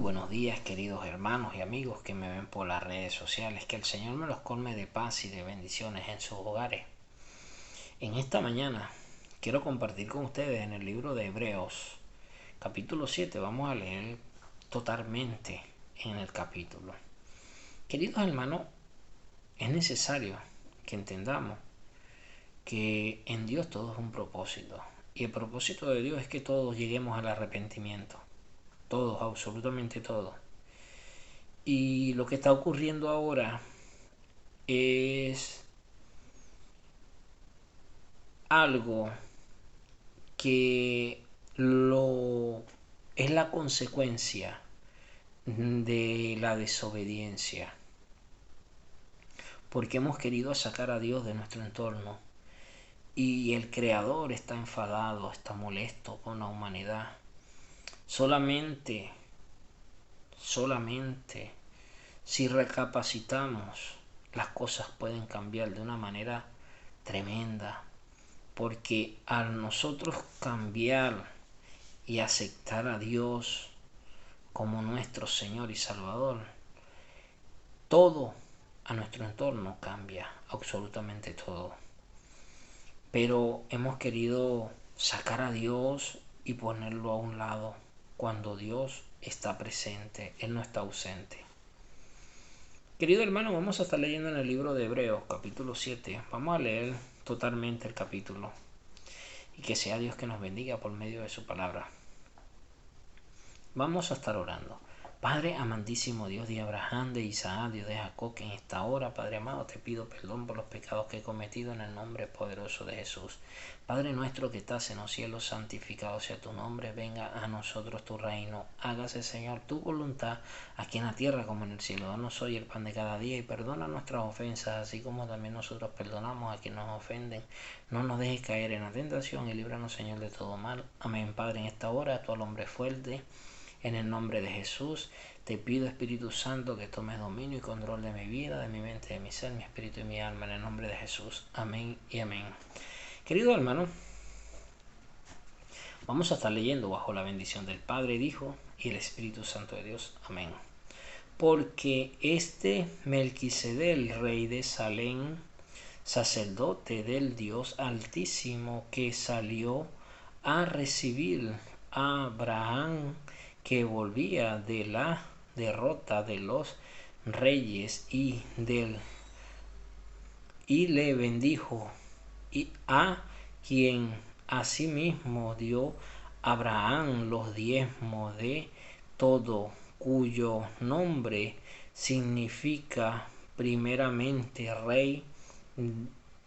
buenos días, queridos hermanos y amigos que me ven por las redes sociales. Que el Señor me los colme de paz y de bendiciones en sus hogares. En esta mañana quiero compartir con ustedes en el libro de Hebreos, capítulo 7. Vamos a leer totalmente en el capítulo. Queridos hermanos, es necesario que entendamos que en Dios todo es un propósito. Y el propósito de Dios es que todos lleguemos al arrepentimiento. Todos, absolutamente todos. Y lo que está ocurriendo ahora es algo que es la consecuencia de la desobediencia, porque hemos querido sacar a Dios de nuestro entorno y el Creador está enfadado, está molesto con la humanidad. Solamente si recapacitamos, las cosas pueden cambiar de una manera tremenda. Porque al nosotros cambiar y aceptar a Dios como nuestro Señor y Salvador, todo a nuestro entorno cambia, absolutamente todo. Pero hemos querido sacar a Dios y ponerlo a un lado cuando Dios está presente, Él no está ausente. Querido hermano, vamos a estar leyendo en el libro de Hebreos, capítulo 7. Vamos a leer totalmente el capítulo. Y que sea Dios que nos bendiga por medio de su palabra. Vamos a estar orando. Padre amantísimo, Dios de Abraham, de Isaac, Dios de Jacob, que en esta hora, Padre amado, te pido perdón por los pecados que he cometido en el nombre poderoso de Jesús. Padre nuestro que estás en los cielos, santificado sea tu nombre, venga a nosotros tu reino. Hágase, Señor, tu voluntad, aquí en la tierra como en el cielo. Danos hoy el pan de cada día y perdona nuestras ofensas, así como también nosotros perdonamos a quienes nos ofenden. No nos dejes caer en la tentación y líbranos, Señor, de todo mal. Amén, Padre, en esta hora, tú al hombre fuerte, en el nombre de Jesús, te pido, Espíritu Santo, que tomes dominio y control de mi vida, de mi mente, de mi ser, mi espíritu y mi alma, en el nombre de Jesús. Amén y amén. Querido hermano, vamos a estar leyendo bajo la bendición del Padre, el Hijo y el Espíritu Santo de Dios. Amén. Porque este Melquisedec, rey de Salem, sacerdote del Dios Altísimo, que salió a recibir a Abraham, que volvía de la derrota de los reyes y le bendijo, y a quien asimismo dio Abraham los diezmos de todo, cuyo nombre significa primeramente rey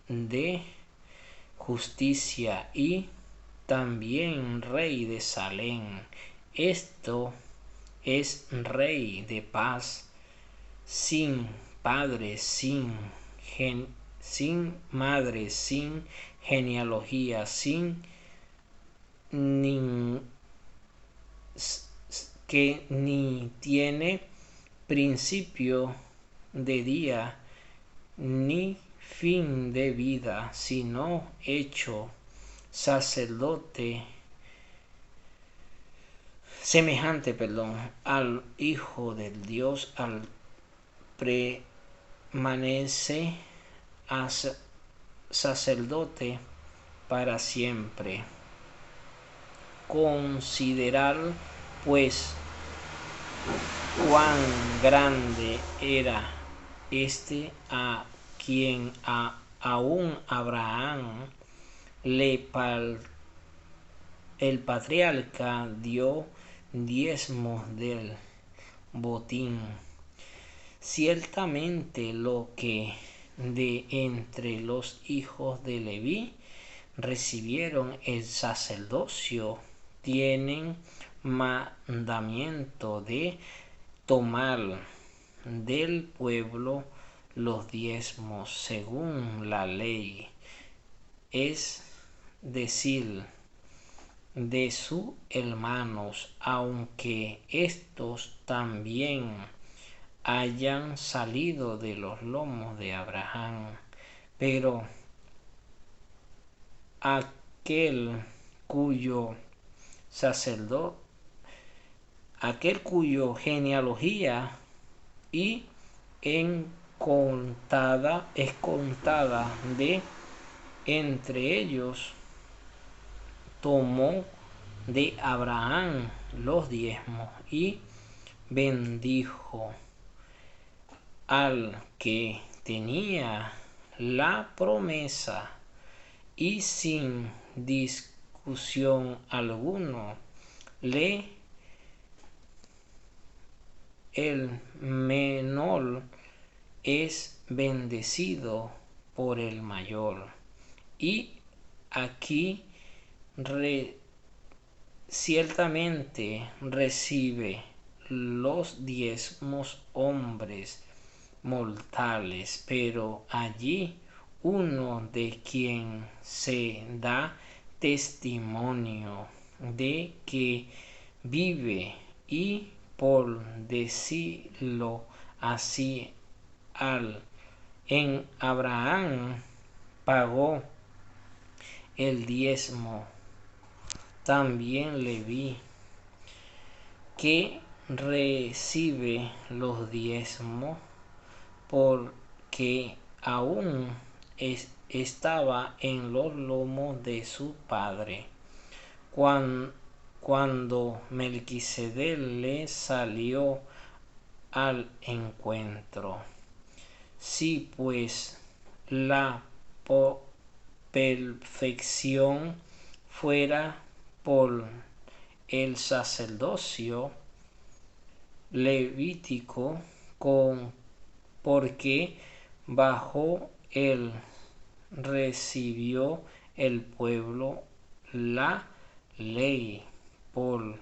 de justicia y también rey de Salem. Esto es rey de paz, sin padre, sin madre, sin genealogía, que ni tiene principio de día ni fin de vida, sino hecho sacerdote semejante, al Hijo del Dios, al permanece sacerdote para siempre. Considerar pues cuán grande era este, a quien aún Abraham el patriarca dio diezmos del botín. Ciertamente lo que de entre los hijos de Leví recibieron el sacerdocio tienen mandamiento de tomar del pueblo los diezmos según la ley, es decir, de sus hermanos, aunque estos también hayan salido de los lomos de Abraham. Pero aquel cuyo aquel cuyo genealogía y es contada de entre ellos, tomó de Abraham los diezmos y bendijo al que tenía la promesa, y sin discusión alguna el menor es bendecido por el mayor. Y aquí ciertamente recibe los diezmos hombres mortales, pero allí uno de quien se da testimonio de que vive, y por decirlo así, en Abraham pagó el diezmo. También Leví, que recibe los diezmos porque aún estaba en los lomos de su padre, cuando Melquisedec le salió al encuentro. Si pues la perfección fuera por el sacerdocio levítico, porque bajo él recibió el pueblo la ley por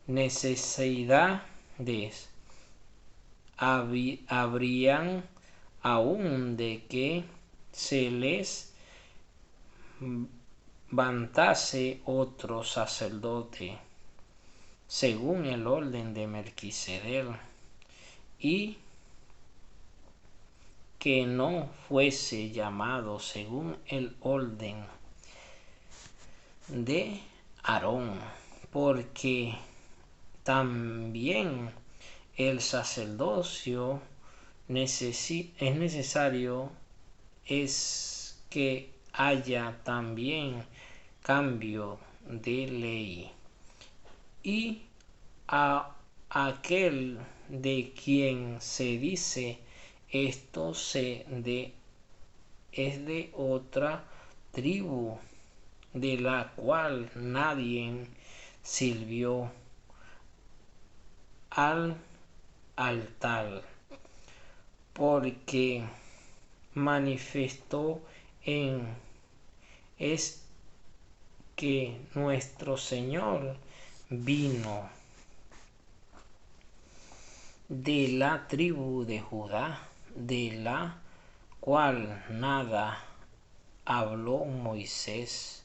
necesidades, habrían aún de que se les levantase otro sacerdote según el orden de Melquisedec, y que no fuese llamado según el orden de Aarón, porque también el sacerdocio es necesario es que haya también cambio de ley. Y a aquel de quien se dice esto es de otra tribu, de la cual nadie sirvió al altar, porque manifestó es que nuestro Señor vino de la tribu de Judá, de la cual nada habló Moisés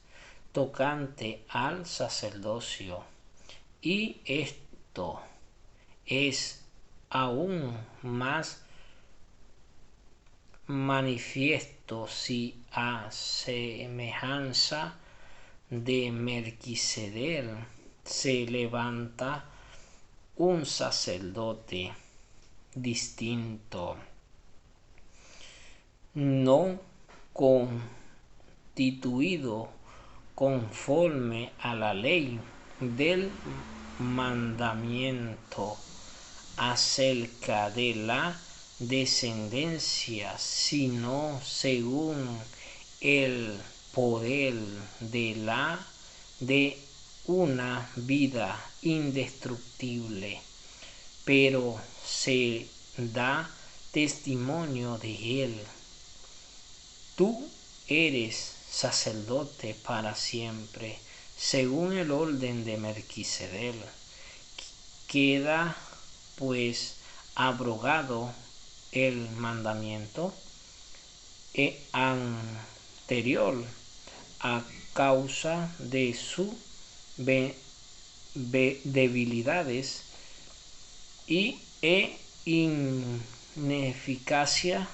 tocante al sacerdocio. Y esto es aún más manifiesto si a semejanza de Melquisedec se levanta un sacerdote distinto, no constituido conforme a la ley del mandamiento acerca de la descendencia, sino según el poder de una vida indestructible, pero se da testimonio de él: tú eres sacerdote para siempre, según el orden de Melquisedec. Queda pues abrogado el mandamiento anterior a causa de sus debilidades y ineficacia,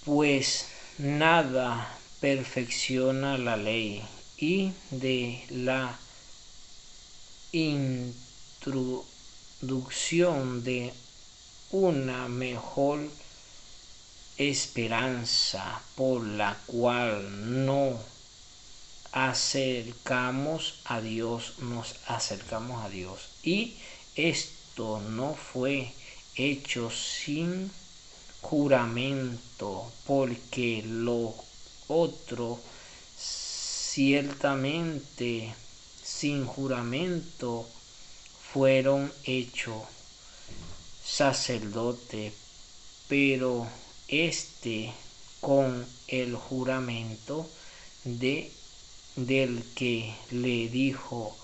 pues nada perfecciona la ley y de la introducción de una mejor esperanza por la cual nos acercamos a Dios, y esto no fue hecho sin juramento, porque lo otro ciertamente sin juramento fueron hechos sacerdote, pero con el juramento del que le dijo: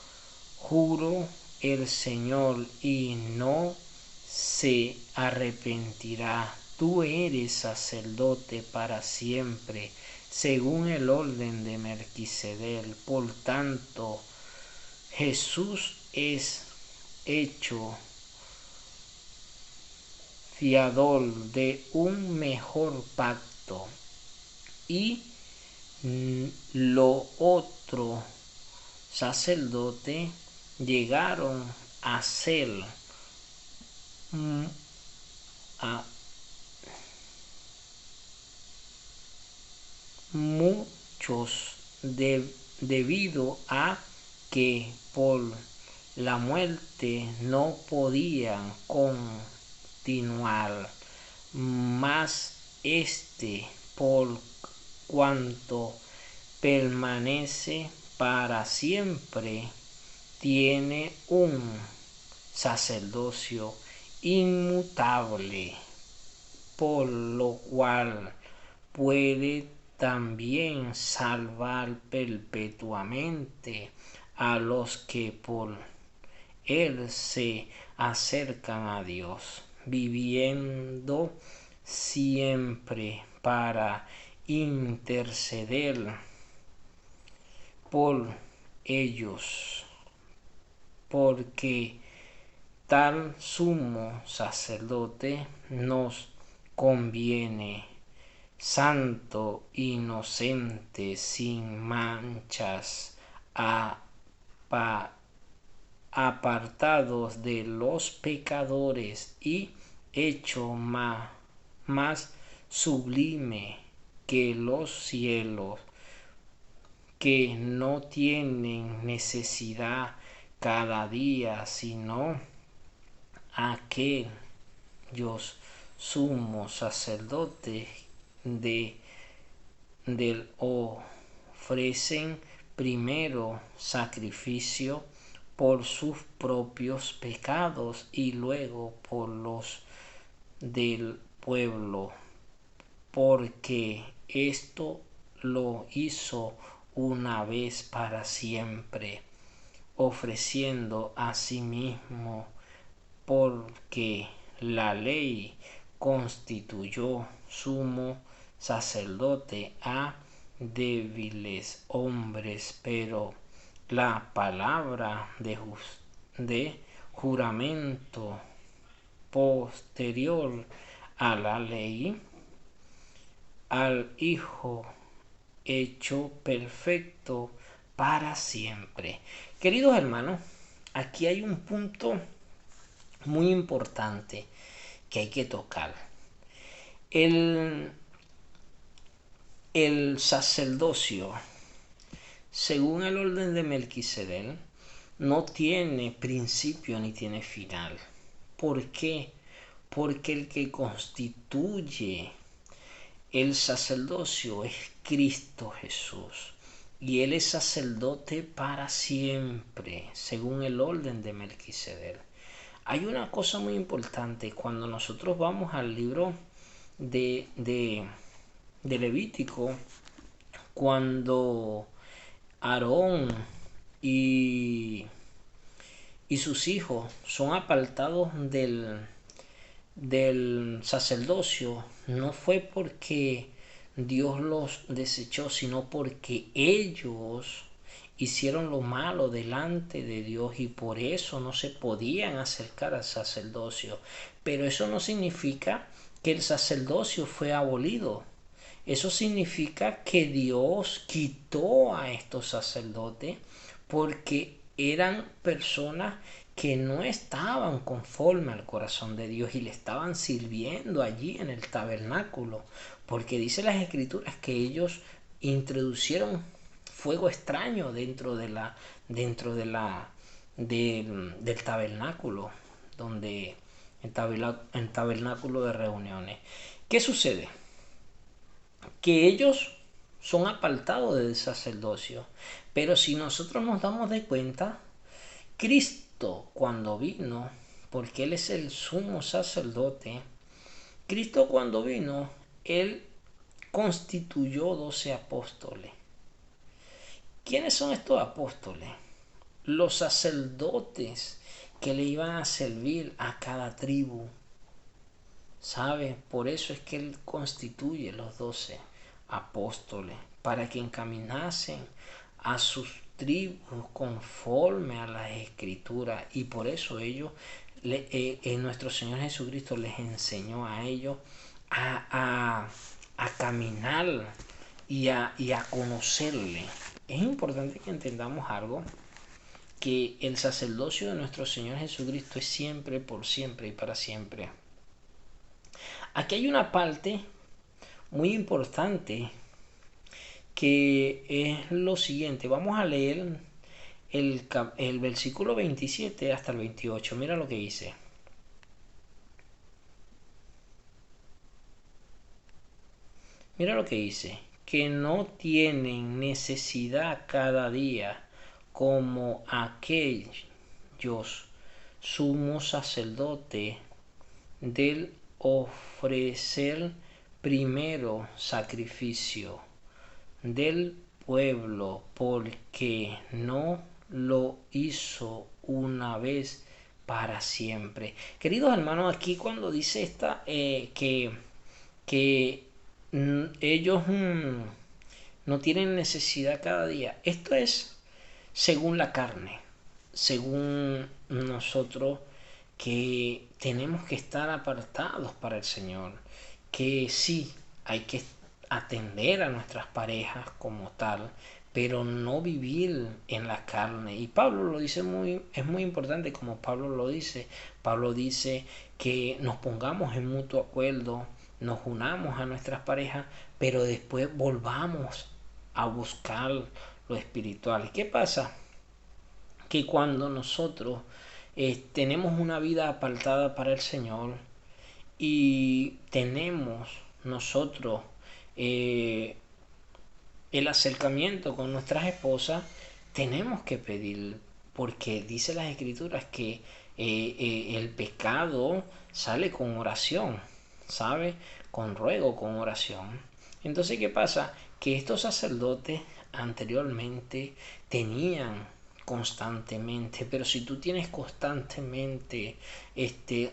juro el Señor, y no se arrepentirá. Tú eres sacerdote para siempre, según el orden de Melquisedec. Por tanto, Jesús es hecho fiador de un mejor pacto, y lo otro sacerdote llegaron a ser muchos debido a que por la muerte no podían continuar, mas por cuanto permanece para siempre, tiene un sacerdocio inmutable, por lo cual puede también salvar perpetuamente a los que por él se acercan a Dios, viviendo siempre para interceder por ellos, porque tal sumo sacerdote nos conviene, santo, inocente, sin manchas, apartados de los pecadores, y hecho más sublime que los cielos, que no tienen necesidad cada día, sino aquellos sumos sacerdotes del ofrecen primero sacrificio por sus propios pecados y luego por los del pueblo, porque esto lo hizo una vez para siempre, ofreciendo a sí mismo, porque la ley constituyó sumo sacerdote a débiles hombres, pero la palabra de juramento posterior a la ley, al Hijo hecho perfecto para siempre. Queridos hermanos, aquí hay un punto muy importante que hay que tocar. El sacerdocio, según el orden de Melquisedec, no tiene principio ni tiene final. ¿Por qué? Porque el que constituye el sacerdocio es Cristo Jesús, y Él es sacerdote para siempre, según el orden de Melquisedec. Hay una cosa muy importante cuando nosotros vamos al libro de Levítico, cuando Aarón y sus hijos son apartados del sacerdocio, no fue porque Dios los desechó, sino porque ellos hicieron lo malo delante de Dios, y por eso no se podían acercar al sacerdocio. Pero eso no significa que el sacerdocio fue abolido. Eso significa que Dios quitó a estos sacerdotes porque eran personas que no estaban conforme al corazón de Dios y le estaban sirviendo allí en el tabernáculo, porque dice las escrituras que ellos introducieron fuego extraño del tabernáculo, donde el tabernáculo de reuniones. ¿Qué sucede? Que ellos son apartados del sacerdocio, pero si nosotros nos damos de cuenta, Cristo cuando vino, porque Él es el sumo sacerdote, Cristo cuando vino, Él constituyó 12 apóstoles. ¿Quiénes son estos apóstoles? Los sacerdotes que le iban a servir a cada tribu. ¿Sabe? Por eso es que Él constituye los 12 apóstoles, para que encaminasen a sus tribus conforme a las escrituras. Y por eso ellos, nuestro Señor Jesucristo les enseñó a ellos a caminar y a conocerle. Es importante que entendamos algo, que el sacerdocio de nuestro Señor Jesucristo es siempre, por siempre y para siempre. Aquí hay una parte muy importante que es lo siguiente. Vamos a leer el versículo 27 hasta el 28. Mira lo que dice. Mira lo que dice. Que no tienen necesidad cada día como aquellos sumos sacerdotes del ofrecer primero sacrificio del pueblo, porque no lo hizo una vez para siempre. Queridos hermanos, aquí cuando dice que ellos no tienen necesidad cada día, esto es según la carne, según nosotros, que tenemos que estar apartados para el Señor, que sí, hay que atender a nuestras parejas como tal, pero no vivir en la carne. Y Pablo lo dice es muy importante como Pablo lo dice. Pablo dice que nos pongamos en mutuo acuerdo, nos unamos a nuestras parejas, pero después volvamos a buscar lo espiritual. ¿Qué pasa? Que cuando nosotros tenemos una vida apartada para el Señor y tenemos nosotros eh, el acercamiento con nuestras esposas, tenemos que pedir, porque dice las escrituras que el pecado sale con oración, ¿sabe? Con ruego, con oración. Entonces, ¿qué pasa? Que estos sacerdotes anteriormente tenían constantemente, pero si tú tienes constantemente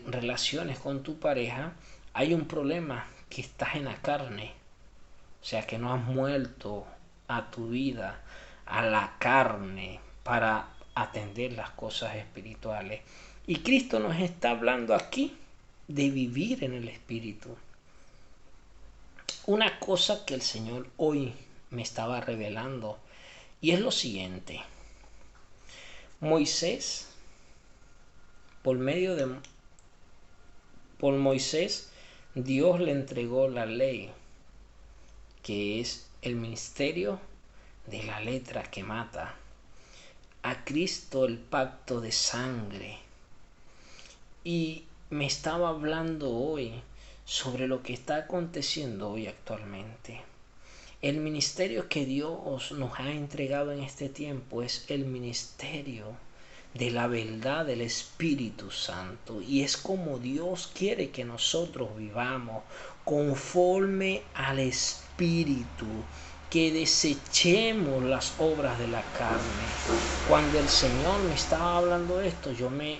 relaciones con tu pareja, hay un problema, que estás en la carne, o sea que no has muerto a tu vida, a la carne, para atender las cosas espirituales. Y Cristo nos está hablando aquí de vivir en el espíritu. Una cosa que el Señor hoy me estaba revelando, y es lo siguiente. Moisés, por medio de por Moisés, Dios le entregó la ley, que es el ministerio de la letra que mata. A Cristo el pacto de sangre. Y me estaba hablando hoy sobre lo que está aconteciendo hoy actualmente. El ministerio que Dios nos ha entregado en este tiempo es el ministerio de la verdad del Espíritu Santo, y es como Dios quiere que nosotros vivamos, conforme al Espíritu, que desechemos las obras de la carne. Cuando el Señor me estaba hablando de esto, yo me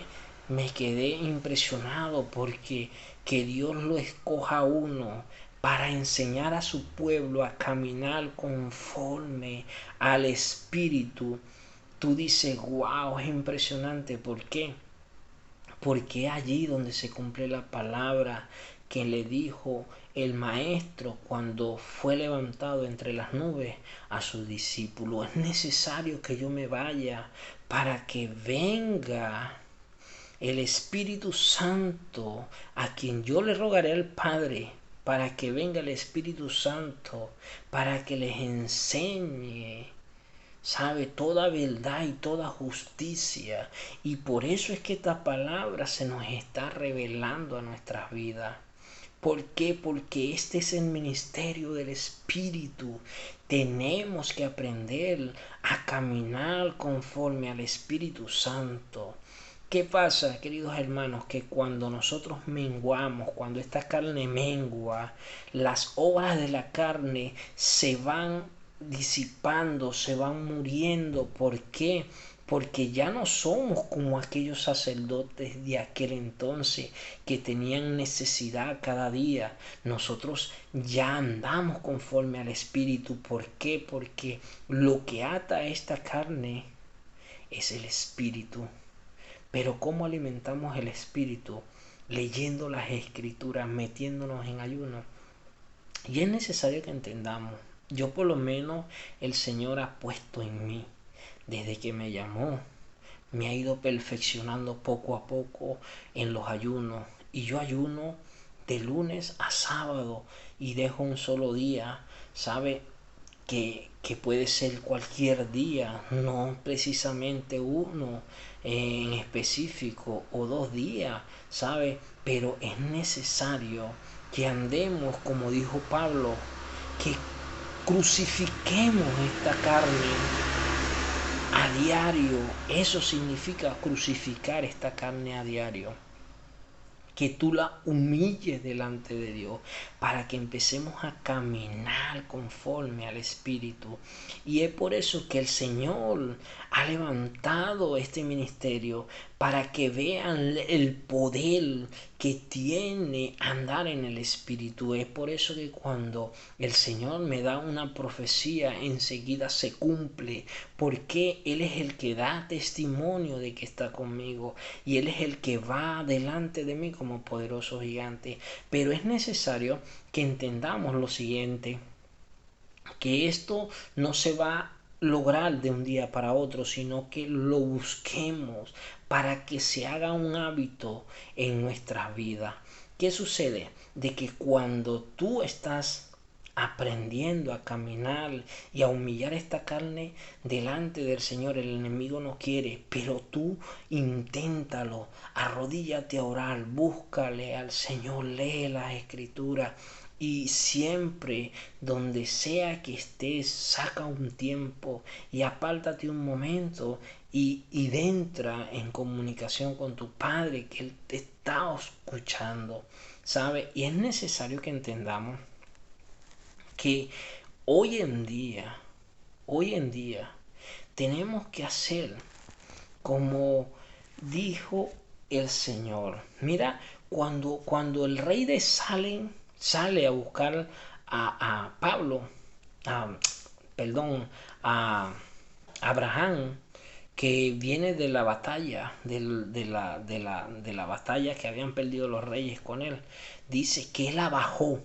quedé impresionado, porque que Dios lo escoja a uno para enseñar a su pueblo a caminar conforme al Espíritu. Tú dices, wow, es impresionante. ¿Por qué? Porque allí donde se cumple la palabra que le dijo el maestro cuando fue levantado entre las nubes a sus discípulos: es necesario que yo me vaya para que venga el Espíritu Santo, a quien yo le rogaré al Padre, para que venga el Espíritu Santo, para que les enseñe, sabe, toda verdad y toda justicia. Y por eso es que esta palabra se nos está revelando a nuestras vidas. ¿Por qué? Porque este es el ministerio del Espíritu. Tenemos que aprender a caminar conforme al Espíritu Santo. ¿Qué pasa, queridos hermanos? Que cuando nosotros menguamos, cuando esta carne mengua, las obras de la carne se van disipando, se van muriendo. ¿Por qué? Porque ya no somos como aquellos sacerdotes de aquel entonces que tenían necesidad cada día. Nosotros ya andamos conforme al Espíritu. ¿Por qué? Porque lo que ata a esta carne es el Espíritu. Pero ¿cómo alimentamos el Espíritu? Leyendo las Escrituras, metiéndonos en ayuno. Y es necesario que entendamos. Yo por lo menos el Señor ha puesto en mí, desde que me llamó, me ha ido perfeccionando poco a poco en los ayunos. Y yo ayuno de lunes a sábado y dejo un solo día, ¿sabe? Que puede ser cualquier día, no precisamente uno en específico o 2 días, ¿sabe? Pero es necesario que andemos, como dijo Pablo, que crucifiquemos esta carne a diario. Eso significa crucificar esta carne a diario. Que tú la humilles delante de Dios para que empecemos a caminar conforme al Espíritu. Y es por eso que el Señor ha levantado este ministerio, para que vean el poder que tiene andar en el Espíritu. Es por eso que cuando el Señor me da una profecía, enseguida se cumple, porque Él es el que da testimonio de que está conmigo, y Él es el que va delante de mí como poderoso gigante. Pero es necesario que entendamos lo siguiente, que esto no se va a lograr de un día para otro, sino que lo busquemos para que se haga un hábito en nuestra vida. ¿Qué sucede? De que cuando tú estás aprendiendo a caminar y a humillar esta carne delante del Señor, el enemigo no quiere, pero tú inténtalo, arrodíllate a orar, búscale al Señor, lee las Escrituras. Y siempre, donde sea que estés, saca un tiempo y apártate un momento y entra en comunicación con tu Padre, que Él te está escuchando, ¿sabe? Y es necesario que entendamos que hoy en día, tenemos que hacer como dijo el Señor. Mira, cuando el rey de Salem sale a buscar a Pablo, a, perdón, a Abraham, que viene de la batalla, de la batalla que habían perdido los reyes con él, dice que él abajó.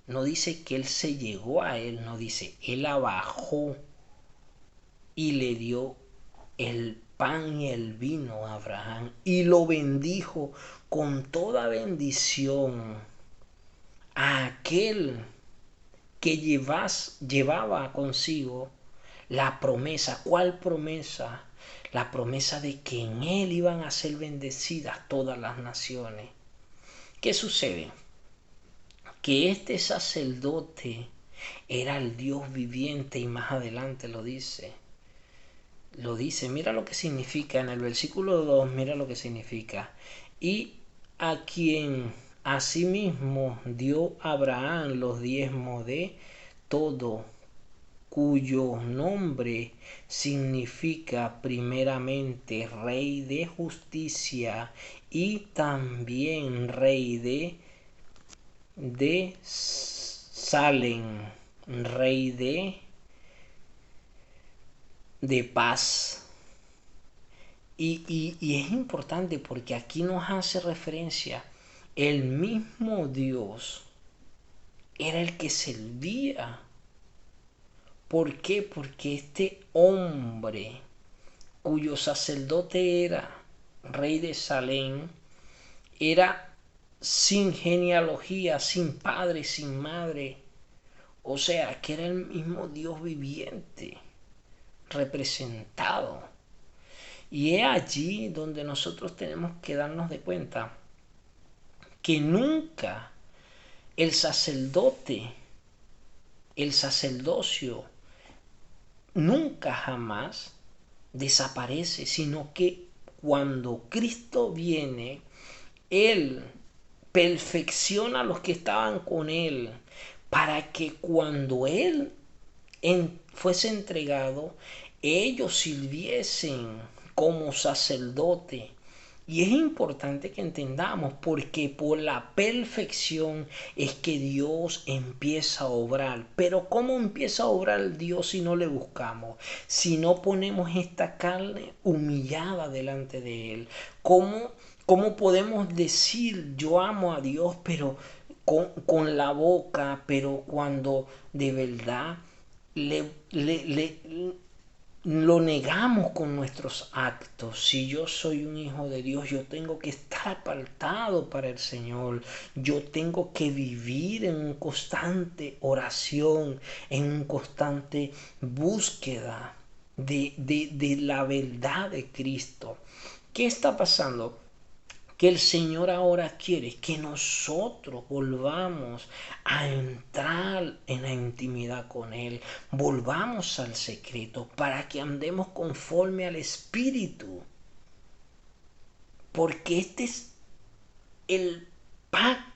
No dice que él se llegó a él, no dice, él abajó y le dio el pan y el vino a Abraham y lo bendijo con toda bendición a aquel que llevaba consigo la promesa. ¿Cuál promesa? La promesa de que en él iban a ser bendecidas todas las naciones. ¿Qué sucede? Que este sacerdote era el Dios viviente, y más adelante lo dice. Mira lo que significa en el versículo 2, mira lo que significa. Y a quien asimismo dio Abraham los diezmos de todo, cuyo nombre significa primeramente Rey de Justicia y también Rey de Salem, Rey de paz. Y es importante porque aquí nos hace referencia el mismo Dios era el que servía. ¿Por qué? Porque este hombre, cuyo sacerdote era rey de Salem, era sin genealogía, sin padre, sin madre. O sea, que era el mismo Dios viviente, representado. Y es allí donde nosotros tenemos que darnos de cuenta que nunca el sacerdote, el sacerdocio, nunca jamás desaparece, sino que cuando Cristo viene, Él perfecciona a los que estaban con Él, para que cuando Él fuese entregado, ellos sirviesen como sacerdote. Y es importante que entendamos, porque por la perfección es que Dios empieza a obrar. Pero ¿cómo empieza a obrar Dios si no le buscamos? Si no ponemos esta carne humillada delante de Él. ¿Cómo podemos decir yo amo a Dios, pero con la boca, pero cuando de verdad lo negamos con nuestros actos? Si yo soy un hijo de Dios, yo tengo que estar apartado para el Señor. Yo tengo que vivir en una constante oración, en una constante búsqueda de la verdad de Cristo. ¿Qué está pasando? Que el Señor ahora quiere que nosotros volvamos a entrar en la intimidad con Él, volvamos al secreto para que andemos conforme al Espíritu, porque este es el pacto